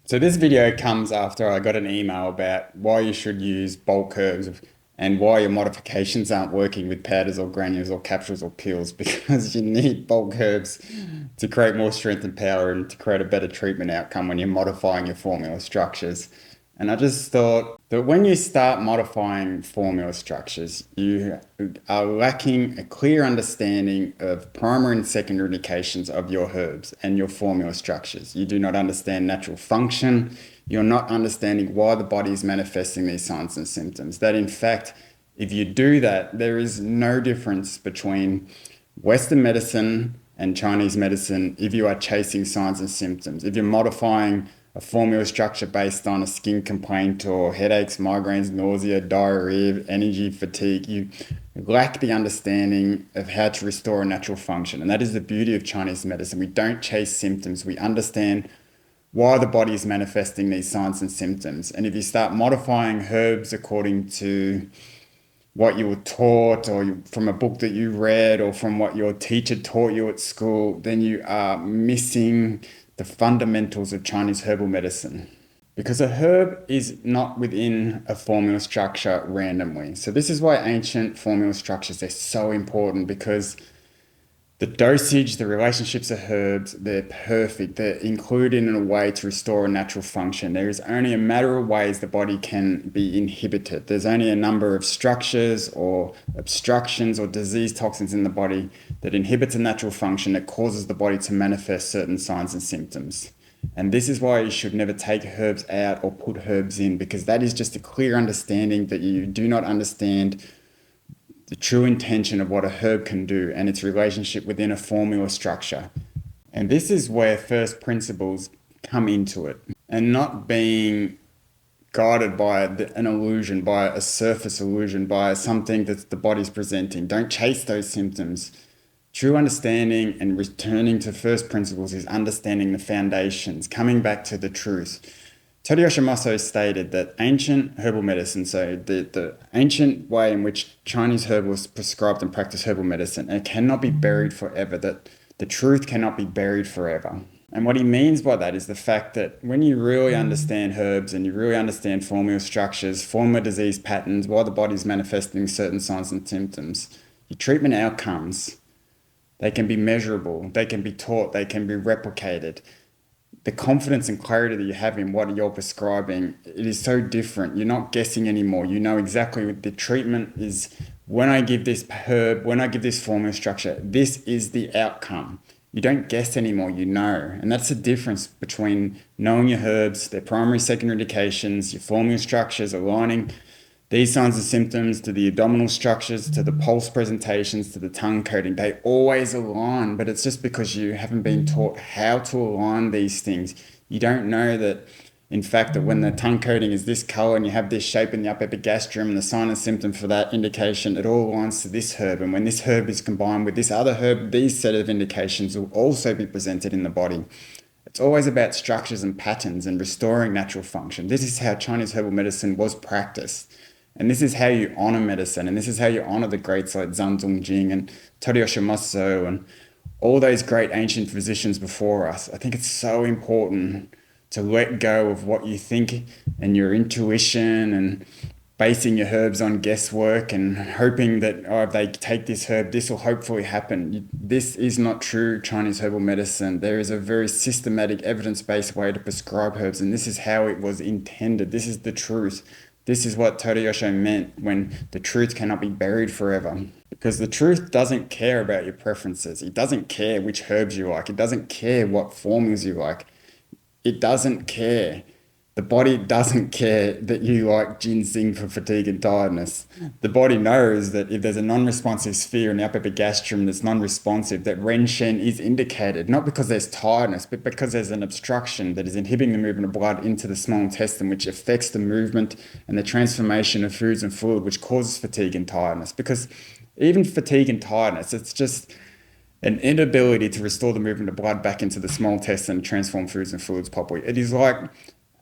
So this video comes after I got an email about why you should use bulk herbs and why your modifications aren't working with powders or granules or capsules or pills because you need bulk herbs to create more strength and power and to create a better treatment outcome when you're modifying your formula structures. And I just thought that when you start modifying formula structures, you are lacking a clear understanding of primary and secondary indications of your herbs and your formula structures. You do not understand natural function. You're not understanding why the body is manifesting these signs and symptoms. That in fact, if you do that, there is no difference between Western medicine and Chinese medicine if you are chasing signs and symptoms. If you're modifying a formula structure based on a skin complaint or headaches, migraines, nausea, diarrhea, energy, fatigue, you lack the understanding of how to restore a natural function. And that is the beauty of Chinese medicine. We don't chase symptoms. We understand why the body is manifesting these signs and symptoms. And if you start modifying herbs according to what you were taught or from a book that you read or from what your teacher taught you at school, then you are missing the fundamentals of Chinese herbal medicine. Because a herb is not within a formula structure randomly. So this is why ancient formula structures are so important, because the dosage, the relationships of herbs, they're perfect. They're included in a way to restore a natural function. There is only a matter of ways the body can be inhibited. There's only a number of structures or obstructions or disease toxins in the body that inhibits a natural function that causes the body to manifest certain signs and symptoms. And this is why you should never take herbs out or put herbs in, because that is just a clear understanding that you do not understand the true intention of what a herb can do and its relationship within a formula structure. And this is where first principles come into it, and not being guided by an illusion, by a surface illusion, by something that the body's presenting. Don't chase those symptoms. True understanding and returning to first principles is understanding the foundations, coming back to the truth. Todo Yoshimasu stated that ancient herbal medicine, so the ancient way in which Chinese herbalists prescribed and practiced herbal medicine, it cannot be buried forever, that the truth cannot be buried forever. And what he means by that is the fact that when you really understand herbs and you really understand formula structures, formula disease patterns, why the body's manifesting certain signs and symptoms, your treatment outcomes, they can be measurable, they can be taught, they can be replicated. The confidence and clarity that you have in what you're prescribing, it is so different. You're not guessing anymore. You know exactly what the treatment is. When I give this herb, when I give this formula structure, this is the outcome. You don't guess anymore, you know. And that's the difference between knowing your herbs, their primary, secondary indications, your formula structures, aligning these signs and symptoms to the abdominal structures, to the pulse presentations, to the tongue coating. They always align, but it's just because you haven't been taught how to align these things. You don't know that, in fact, that when the tongue coating is this color and you have this shape in the upper epigastrium and the sign and symptom for that indication, it all aligns to this herb. And when this herb is combined with this other herb, these set of indications will also be presented in the body. It's always about structures and patterns and restoring natural function. This is how Chinese herbal medicine was practiced. And this is how you honor medicine, and this is how you honor the greats like Zhang Zhongjing and Todo Yoshimasu and all those great ancient physicians before us. I think it's so important to let go of what you think and your intuition and basing your herbs on guesswork and hoping that, oh, if they take this herb, this will hopefully happen. This is not true Chinese herbal medicine. There is a very systematic, evidence-based way to prescribe herbs, and this is how it was intended. This is the truth. This is what Todo Yosho meant when the truth cannot be buried forever. Because the truth doesn't care about your preferences. It doesn't care which herbs you like. It doesn't care what formulas you like. It doesn't care. The body doesn't care that you like ginseng for fatigue and tiredness. The body knows that if there's a non-responsive sphere in the upper epigastrium that's non-responsive, that Ren Shen is indicated, not because there's tiredness, but because there's an obstruction that is inhibiting the movement of blood into the small intestine, which affects the movement and the transformation of foods and fluid, which causes fatigue and tiredness. Because even fatigue and tiredness, it's just an inability to restore the movement of blood back into the small intestine and transform foods and fluids properly. It is like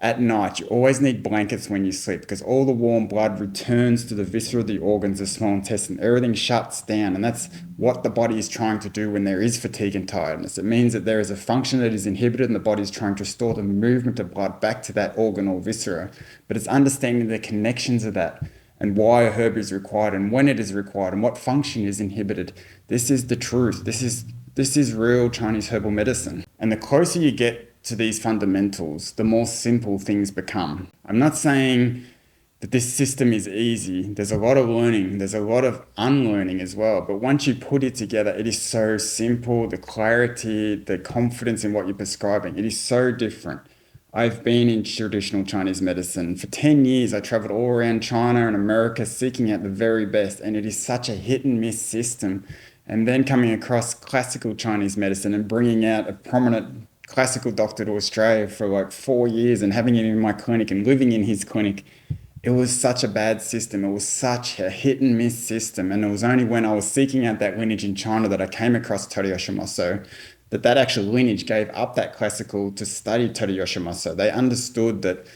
At night, you always need blankets when you sleep because all the warm blood returns to the viscera, the organs, the small intestine. Everything shuts down, and that's what the body is trying to do when there is fatigue and tiredness. It means that there is a function that is inhibited, and the body is trying to restore the movement of blood back to that organ or viscera. But it's understanding the connections of that and why a herb is required and when it is required and what function is inhibited. This is the truth. This is real Chinese herbal medicine. And the closer you get to these fundamentals, the more simple things become. I'm not saying that this system is easy. There's a lot of learning. There's a lot of unlearning as well. But once you put it together, it is so simple. The clarity, the confidence in what you're prescribing, it is so different. I've been in traditional Chinese medicine. For 10 years, I traveled all around China and America seeking out the very best. And it is such a hit and miss system. And then coming across classical Chinese medicine and bringing out a prominent classical doctor to Australia for like 4 years and having him in my clinic and living in his clinic, it was such a bad system. It was such a hit and miss system. And it was only when I was seeking out that lineage in China that I came across Todo Yoshimasu, that actual lineage gave up that classical to study Todo Yoshimasu. They understood that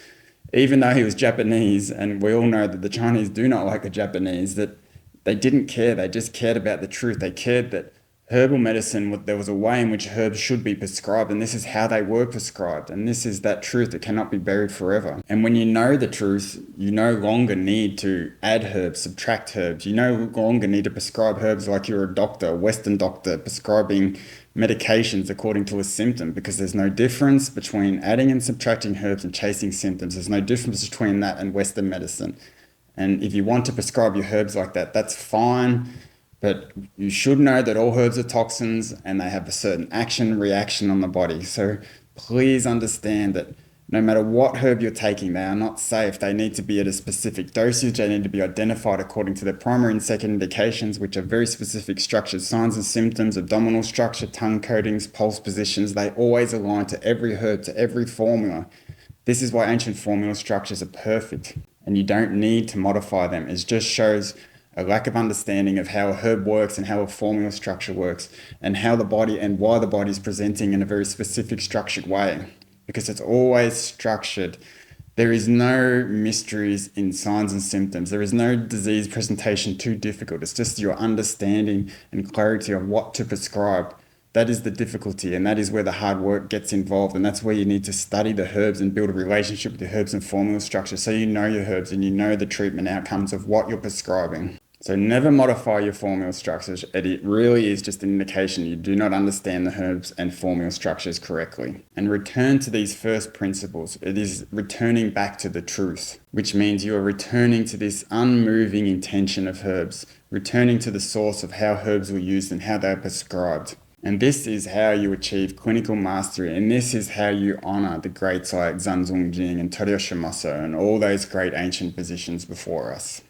even though he was Japanese, and we all know that the Chinese do not like the Japanese, that they didn't care. They just cared about the truth. They cared that herbal medicine, there was a way in which herbs should be prescribed, and this is how they were prescribed, and this is that truth that cannot be buried forever. And when you know the truth, you no longer need to add herbs, subtract herbs. You no longer need to prescribe herbs like you're a doctor, a Western doctor, prescribing medications according to a symptom, because there's no difference between adding and subtracting herbs and chasing symptoms. There's no difference between that and Western medicine. And if you want to prescribe your herbs like that, that's fine. But you should know that all herbs are toxins and they have a certain action reaction on the body. So please understand that no matter what herb you're taking, they are not safe. They need to be at a specific dosage. They need to be identified according to their primary and second indications, which are very specific structures, signs and symptoms, abdominal structure, tongue coatings, pulse positions. They always align to every herb, to every formula. This is why ancient formula structures are perfect, and you don't need to modify them. It just shows a lack of understanding of how a herb works and how a formula structure works and how the body and why the body is presenting in a very specific structured way, because it's always structured. There is no mysteries in signs and symptoms. There is no disease presentation too difficult. It's just your understanding and clarity of what to prescribe. That is the difficulty, and that is where the hard work gets involved, and that's where you need to study the herbs and build a relationship with the herbs and formula structure so you know your herbs and you know the treatment outcomes of what you're prescribing. So never modify your formula structures. It really is just an indication you do not understand the herbs and formula structures correctly. And return to these first principles. It is returning back to the truth, which means you are returning to this unmoving intention of herbs, returning to the source of how herbs were used and how they are prescribed. And this is how you achieve clinical mastery, and this is how you honor the greats like Zhang Zhongjing and Todo Yoshimasu and all those great ancient physicians before us.